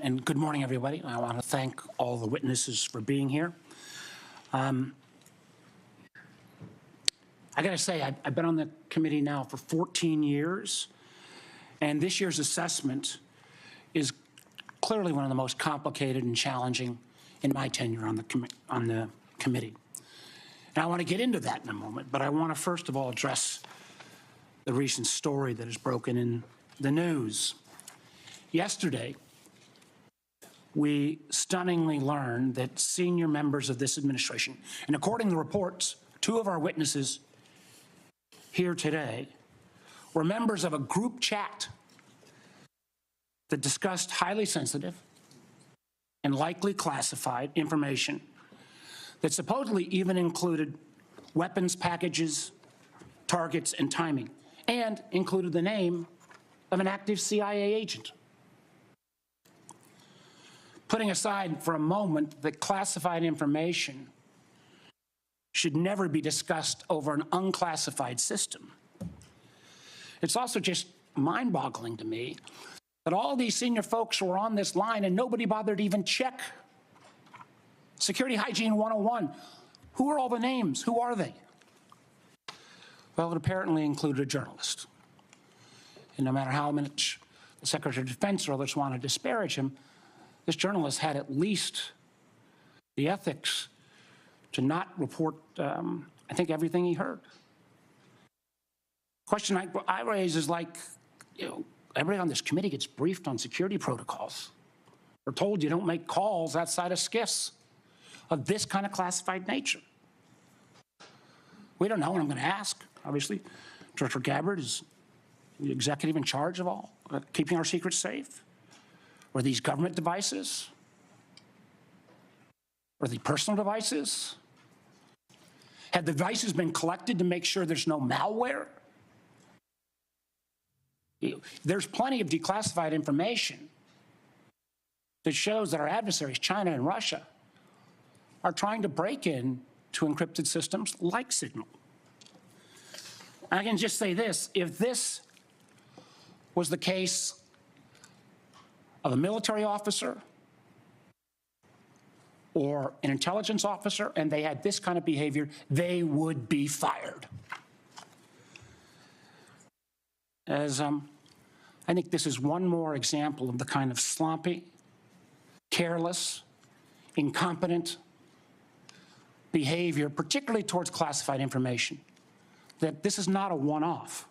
And good morning, everybody. I want to thank all the witnesses for being here. I got to say, I've been on the committee now for 14 years, and this year's assessment is clearly one of the most complicated and challenging in my tenure on the committee. And I want to get into that in a moment, but I want to first of all address the recent story that has broken in the news. Yesterday, we stunningly learned that senior members of this administration, and according to reports, two of our witnesses here today were members of a group chat that discussed highly sensitive and likely classified information that supposedly even included weapons packages, targets, and timing, and included the name of an active CIA agent. Putting aside for a moment that classified information should never be discussed over an unclassified system, it's also just mind-boggling to me that all these senior folks were on this line and nobody bothered to even check Security Hygiene 101. Who are all the names? Who are they? Well, it apparently included a journalist. And no matter how much the Secretary of Defense or others want to disparage him, this journalist had at least the ethics to not report, I think, everything he heard. The question I raise is like, everybody on this committee gets briefed on security protocols. We're told you don't make calls outside of SCIFs of this kind of classified nature. We don't know, and I'm going to ask, obviously. Director Gabbard is the executive in charge of all, keeping our secrets safe. Were these government devices? Were they personal devices? Had the devices been collected to make sure there's no malware? There's plenty of declassified information that shows that our adversaries, China and Russia, are trying to break in to encrypted systems like Signal. I can just say this, if this was the case of a military officer or an intelligence officer and they had this kind of behavior, they would be fired. I think this is one more example of the kind of sloppy, careless, incompetent behavior, particularly towards classified information, that this is not a one-off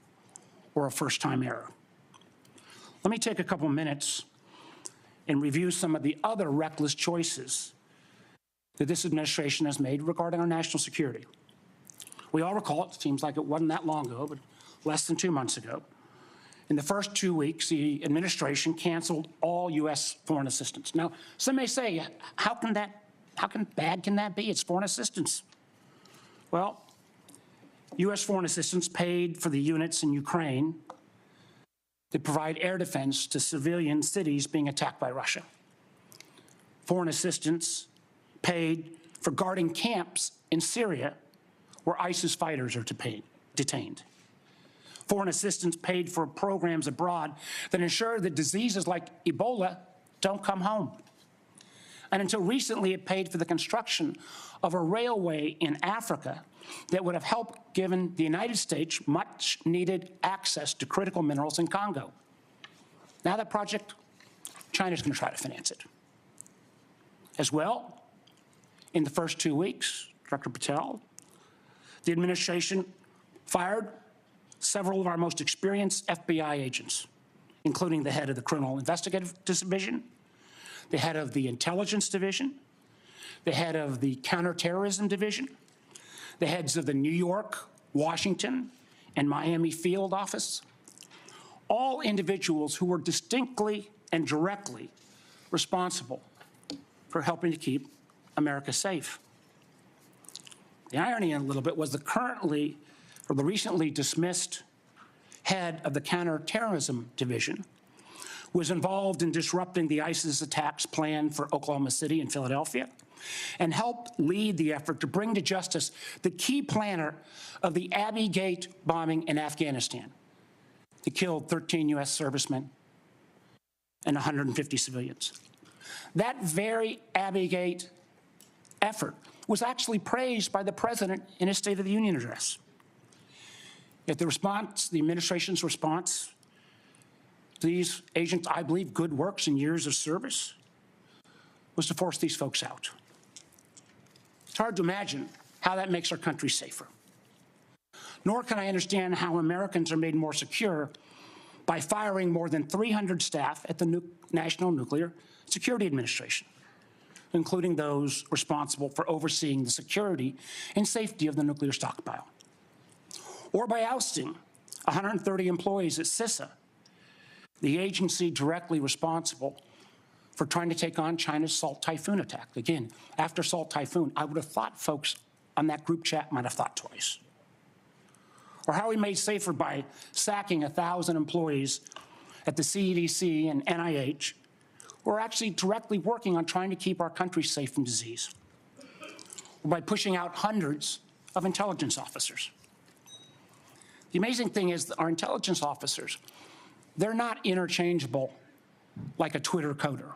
or a first-time error. Let me take a couple minutes and review some of the other reckless choices that this administration has made regarding our national security. We all recall, it seems like it wasn't that long ago, but less than 2 months ago, in the first 2 weeks, the administration canceled all U.S. foreign assistance. Now, some may say, how bad can that be? It's foreign assistance. Well, U.S. foreign assistance paid for the units in Ukraine that provide air defense to civilian cities being attacked by Russia. Foreign assistance paid for guarding camps in Syria where ISIS fighters are detained. Foreign assistance paid for programs abroad that ensure that diseases like Ebola don't come home. And until recently, it paid for the construction of a railway in Africa that would have helped given the United States much needed access to critical minerals in Congo. Now that project, China's going to try to finance it. As well, in the first 2 weeks, Director Patel, the administration fired several of our most experienced FBI agents, including the head of the Criminal Investigative Division, the head of the Intelligence Division, the head of the Counterterrorism Division, the heads of the New York, Washington, and Miami field office, all individuals who were distinctly and directly responsible for helping to keep America safe. The irony in a little bit was the recently dismissed head of the Counterterrorism Division was involved in disrupting the ISIS attacks planned for Oklahoma City and Philadelphia, and helped lead the effort to bring to justice the key planner of the Abbey Gate bombing in Afghanistan that killed 13 U.S. servicemen and 150 civilians. That very Abbeygate effort was actually praised by the president in his State of the Union address. Yet the response, the administration's response to these agents, I believe, good works and years of service, was to force these folks out. It's hard to imagine how that makes our country safer. Nor can I understand how Americans are made more secure by firing more than 300 staff at the National Nuclear Security Administration, including those responsible for overseeing the security and safety of the nuclear stockpile. Or by ousting 130 employees at CISA, the agency directly responsible for trying to take on China's Salt Typhoon attack. Again, after Salt Typhoon, I would have thought folks on that group chat might have thought twice. Or how we made safer by sacking 1,000 employees at the CDC and NIH who are actually directly working on trying to keep our country safe from disease. Or by pushing out hundreds of intelligence officers. The amazing thing is that our intelligence officers, they're not interchangeable like a Twitter coder.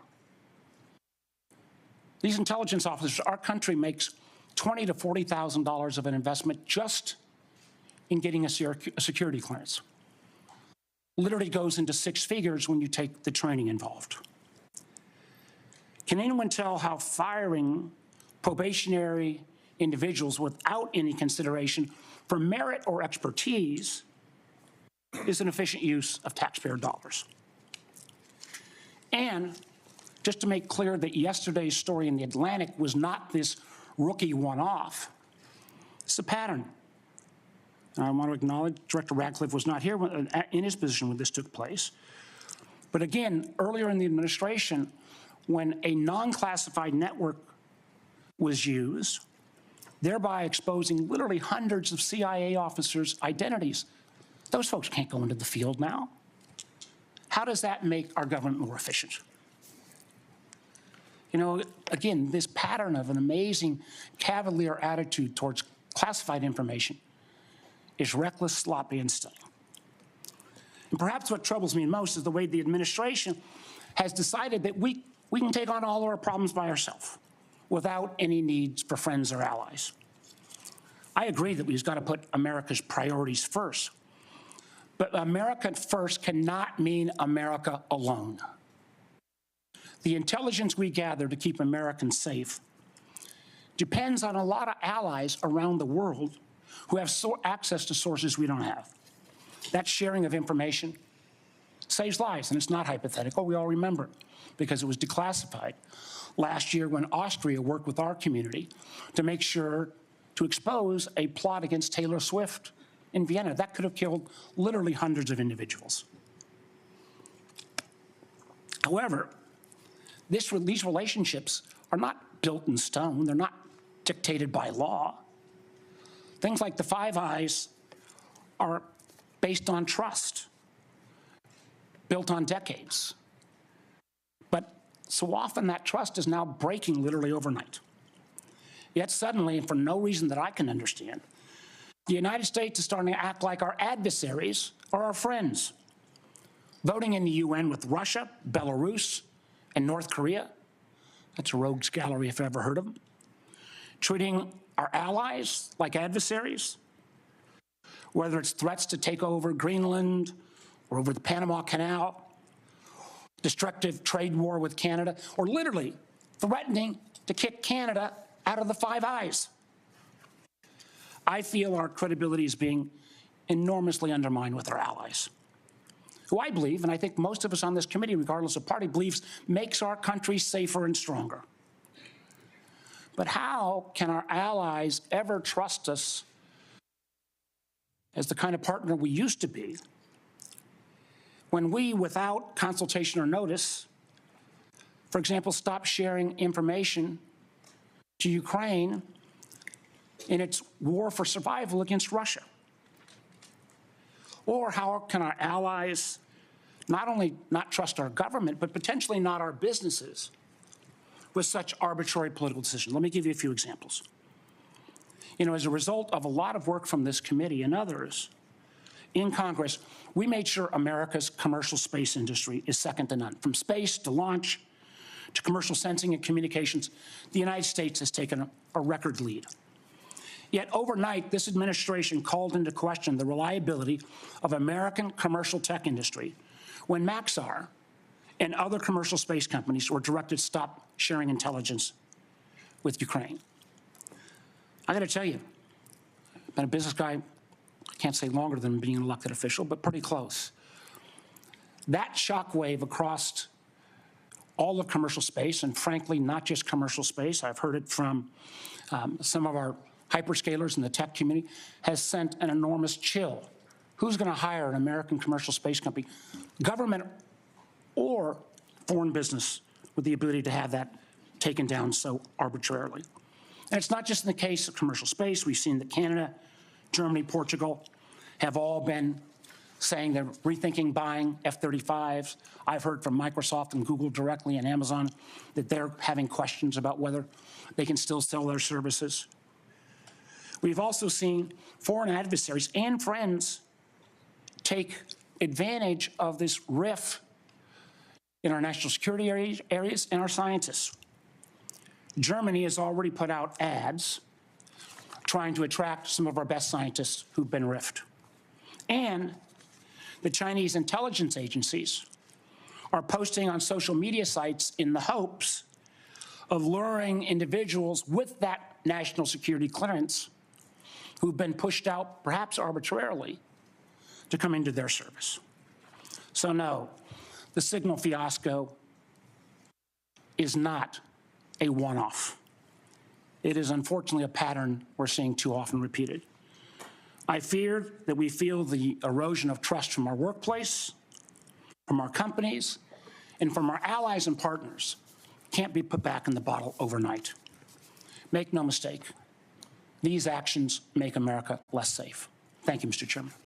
These intelligence officers, our country makes $20,000 to $40,000 of an investment just in getting a security clearance. Literally goes into six figures when you take the training involved. Can anyone tell how firing probationary individuals without any consideration for merit or expertise is an efficient use of taxpayer dollars? And just to make clear that yesterday's story in The Atlantic was not this rookie one-off, it's a pattern. I want to acknowledge Director Radcliffe was not here in his position when this took place. But again, earlier in the administration, when a non-classified network was used, thereby exposing literally hundreds of CIA officers' identities, those folks can't go into the field now. How does that make our government more efficient? You know, again, this pattern of an amazing cavalier attitude towards classified information is reckless, sloppy, and stunning. And perhaps what troubles me most is the way the administration has decided that we can take on all of our problems by ourselves without any needs for friends or allies. I agree that we've got to put America's priorities first, but America first cannot mean America alone. The intelligence we gather to keep Americans safe depends on a lot of allies around the world who have access to sources we don't have. That sharing of information saves lives, and it's not hypothetical. We all remember, because it was declassified last year when Austria worked with our community to make sure to expose a plot against Taylor Swift in Vienna. That could have killed literally hundreds of individuals. However, these relationships are not built in stone. They're not dictated by law. Things like the Five Eyes are based on trust, built on decades. But so often that trust is now breaking literally overnight. Yet suddenly, and for no reason that I can understand, the United States is starting to act like our adversaries are our friends. Voting in the UN with Russia, Belarus, and North Korea. That's a rogues gallery if I've ever heard of them. Treating our allies like adversaries, whether it's threats to take over Greenland or over the Panama Canal, destructive trade war with Canada, or literally threatening to kick Canada out of the Five Eyes. I feel our credibility is being enormously undermined with our allies, who I believe, and I think most of us on this committee, regardless of party, believes makes our country safer and stronger. But how can our allies ever trust us as the kind of partner we used to be when we, without consultation or notice, for example, stop sharing information to Ukraine in its war for survival against Russia? Or how can our allies not only not trust our government, but potentially not our businesses with such arbitrary political decisions? Let me give you a few examples. You know, as a result of a lot of work from this committee and others in Congress, we made sure America's commercial space industry is second to none. From space to launch to commercial sensing and communications, the United States has taken a record lead. Yet overnight, this administration called into question the reliability of American commercial tech industry when Maxar and other commercial space companies were directed to stop sharing intelligence with Ukraine. I got to tell you, I've been a business guy, I can't say longer than being an elected official, but pretty close. That shockwave across all of commercial space, and frankly, not just commercial space, I've heard it from some of our hyperscalers in the tech community, has sent an enormous chill. Who's going to hire an American commercial space company, government or foreign business, with the ability to have that taken down so arbitrarily? And it's not just in the case of commercial space. We've seen that Canada, Germany, Portugal have all been saying they're rethinking buying F-35s. I've heard from Microsoft and Google directly and Amazon that they're having questions about whether they can still sell their services. We've also seen foreign adversaries and friends take advantage of this rift in our national security areas and our scientists. Germany has already put out ads trying to attract some of our best scientists who've been rifted. And the Chinese intelligence agencies are posting on social media sites in the hopes of luring individuals with that national security clearance who've been pushed out, perhaps arbitrarily, to come into their service. So no, the Signal fiasco is not a one-off. It is unfortunately a pattern we're seeing too often repeated. I fear that we feel the erosion of trust from our workplace, from our companies, and from our allies and partners can't be put back in the bottle overnight. Make no mistake, these actions make America less safe. Thank you, Mr. Chairman.